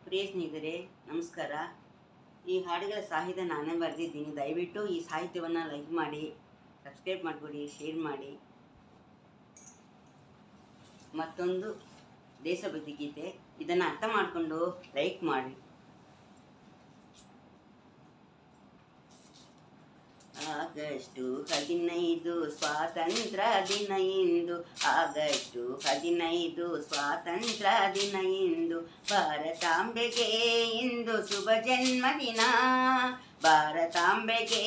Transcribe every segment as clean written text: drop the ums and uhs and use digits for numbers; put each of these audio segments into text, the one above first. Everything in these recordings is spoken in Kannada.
ಪ್ರಿಯ ಸ್ನೇಹಿತರೆ ನಮಸ್ಕಾರ. ಈ ಹಾಡುಗಳ ಸಾಹಿತ್ಯ ನಾನೇ ಬರೆದಿದ್ದೀನಿ. ದಯವಿಟ್ಟು ಈ ಸಾಹಿತ್ಯವನ್ನು ಲೈಕ್ ಮಾಡಿ, ಸಬ್ಸ್ಕ್ರೈಬ್ ಮಾಡಿಕೊಡಿ, ಶೇರ್ ಮಾಡಿ. ಮತ್ತೊಂದು ದೇಶಭಕ್ತಿ ಗೀತೆ, ಇದನ್ನು ಅರ್ಥ ಮಾಡಿಕೊಂಡು ಲೈಕ್ ಮಾಡಿ. ಆಗಸ್ಟು 15 ಸ್ವಾತಂತ್ರ್ಯ ದಿನ ಇಂದು. ಆಗಸ್ಟು 15 ಸ್ವಾತಂತ್ರ್ಯ ದಿನ ಇಂದು. ಭಾರತಾಂಬೆಗೆ ಇಂದು ಶುಭ ಜನ್ಮದಿನ. ಭಾರತಾಂಬೆಗೆ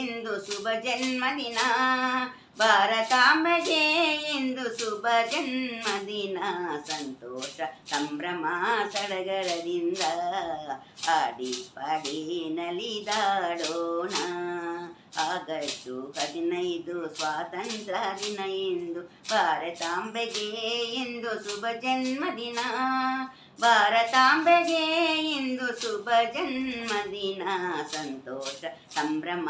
ಇಂದು ಶುಭ ಜನ್ಮದಿನ. ಭಾರತಾಂಬೆಗೆ ಇಂದು ಶುಭ ಜನ್ಮದಿನ. ಸಂತೋಷ ಸಂಭ್ರಮ ಸಡಗರದಿಂದ ಆಡಿ ಪಾಡಿ ನಲಿದಾಡೋಣ. ಆಗಸ್ಟು 15 ಸ್ವಾತಂತ್ರ್ಯ ದಿನ ಇಂದು. ಭಾರತಾಂಬೆಗೆ ಇಂದು ಶುಭ ಜನ್ಮದಿನ. ಭಾರತಾಂಬೆಗೆ ಇಂದು ಶುಭ ಜನ್ಮದಿನ. ಸಂತೋಷ ಸಂಭ್ರಮ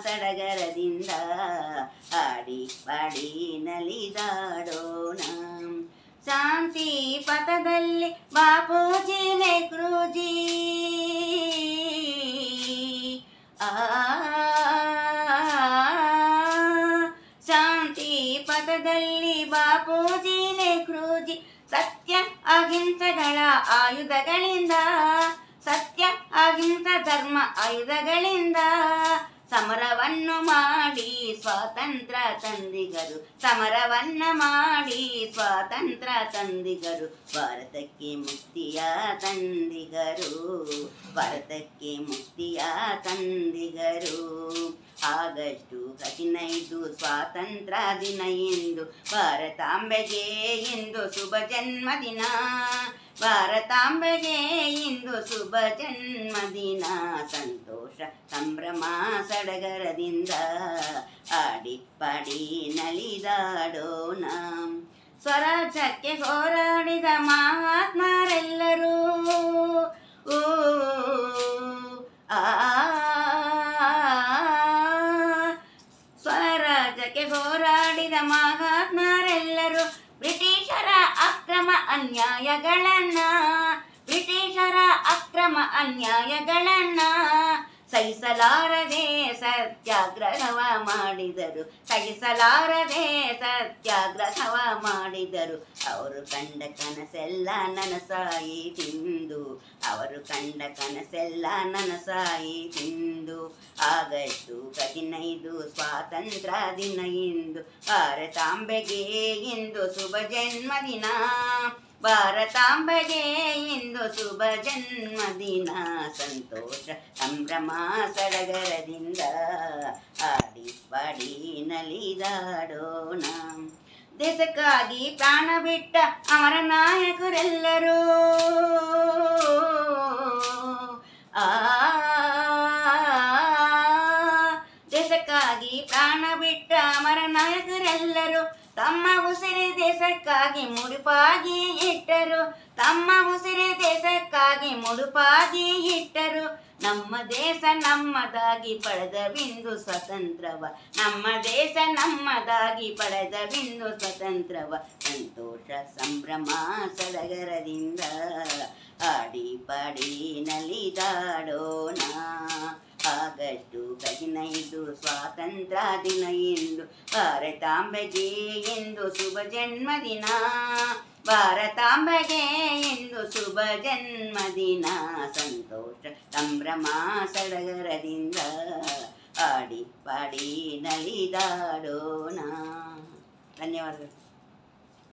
ಸಡಗರದಿಂದ ಆಡಿ ಪಾಡಿ ನಲಿದಾಡೋಣ. ಶಾಂತಿ ಪಥದಲ್ಲಿ ಬಾಪೂಜಿ ನೆಹರೂಜಿ. ಶಾಂತಿ ಪಥದಲ್ಲಿ ಬಾಪೂಜಿ ನೆಹರೂಜಿ. ಸತ್ಯ ಅಹಿಂಸೆಗಳ ಆಯುಧಗಳಿಂದ. ಸತ್ಯ ಅಹಿಂಸೆ ಧರ್ಮ ಆಯುಧಗಳಿಂದ ಸಮರವನ್ನು ಮಾಡಿ ಸ್ವಾತಂತ್ರ್ಯ ತಂದಿಗರು. ಸಮರವನ್ನು ಮಾಡಿ ಸ್ವಾತಂತ್ರ್ಯ ತಂದಿಗರು. ಭಾರತಕ್ಕೆ ಮುಕ್ತಿಯ ತಂದಿಗರು. ಭಾರತಕ್ಕೆ ಮುಕ್ತಿಯ ತಂದಿಗರು. ಆಗಸ್ಟು 15 ಸ್ವಾತಂತ್ರ್ಯ ದಿನ ಇಂದು. ಭಾರತಾಂಬೆಗೆ ಇಂದು ಶುಭ ಜನ್ಮದಿನ. ಭಾರತಾಂಬೆಗೆ ಇಂದು ಶುಭ ಜನ್ಮದಿನ. ಸಂತೋಷ ಸಂಭ್ರಮ ಸಡಗರದಿಂದ ಆಡಿ ಪಾಡಿ ನಲಿದಾಡೋಣ. ಸ್ವರಾಜ್ಯಕ್ಕೆ ಹೋರಾಡಿದ ಮಹಾತ್ಮರೆಲ್ಲರೂ. ಸ್ವರಾಜ್ಯಕ್ಕೆ ಹೋರಾಡಿದ ಮಹಾತ್ಮರೆಲ್ಲರೂ ಬ್ರಿಟಿಷರ ಅಕ್ರಮ ಅನ್ಯಾಯಗಳನ್ನ. ಬ್ರಿಟಿಷರ ಅಕ್ರಮ ಅನ್ಯಾಯಗಳನ್ನ ಸಹಿಸಲಾರದೆ ಸತ್ಯಾಗ್ರಹವ ಮಾಡಿದರು. ಸಹಿಸಲಾರದೆ ಸತ್ಯಾಗ್ರಹವ ಮಾಡಿದರು. ಅವರು ಕಂಡ ಕನಸೆಲ್ಲ ನನಸಾಯಿತೆಂದು. ಅವರು ಕಂಡ ಕನಸೆಲ್ಲ ನನಸಾಯಿತೆಂದು. ಆಗಸ್ಟು 15 ಸ್ವಾತಂತ್ರ್ಯ ದಿನ ಇಂದು. ಭಾರತಾಂಬೆಗೆ ಇಂದು ಶುಭ ಜನ್ಮದಿನ. ಭಾರತಾಂಬೆಗೆ ಇಂದು ಶುಭ ಜನ್ಮದಿನ. ಸಂತೋಷ ಸಂಭ್ರಮ ಸಡಗರದಿಂದ ಆಡಿ ಪಾಡಿ ನಲಿದಾಡೋಣ. ದೇಶಕ್ಕಾಗಿ ಪ್ರಾಣ ಬಿಟ್ಟ ಅಮರ ನಾಯಕರೆಲ್ಲರೂ. ದೇಶಕ್ಕಾಗಿ ಪ್ರಾಣ ಬಿಟ್ಟ ಅಮರ ನಾಯಕರೆಲ್ಲರೂ ತಮ್ಮ ಉಸಿರು ದೇಶಕ್ಕಾಗಿ ಮುಡುಪಾಗಿ ಇಟ್ಟರು. ತಮ್ಮ ಉಸಿರು ದೇಶಕ್ಕಾಗಿ ಮುಡುಪಾಗಿ ಇಟ್ಟರು. ನಮ್ಮ ದೇಶ ನಮ್ಮದಾಗಿ ಪಡೆದ ಬಿಂದು ಸ್ವತಂತ್ರವ. ನಮ್ಮ ದೇಶ ನಮ್ಮದಾಗಿ ಪಡೆದ ಬಿಂದು ಸ್ವತಂತ್ರವ. ಸಂತೋಷ ಸಂಭ್ರಮ ಸಡಗರದಿಂದ ಆಡಿ ಪಾಡಿ ನಲಿದಾಡೋಣ. ಆಗಸ್ಟು 15 ಸ್ವಾತಂತ್ರ್ಯ ದಿನ ಇಂದು. ಭಾರತಾಂಬೆಗೆ ಇಂದು ಶುಭ ಜನ್ಮದಿನ. ಭಾರತಾಂಬೆಗೆ ಇಂದು ಶುಭ ಜನ್ಮದಿನ. ಸಂತೋಷ ಸಂಭ್ರಮ ಸಡಗರದಿಂದ ಆಡಿ ಪಾಡಿ ನಲಿದಾಡೋಣ. ಧನ್ಯವಾದಗಳು.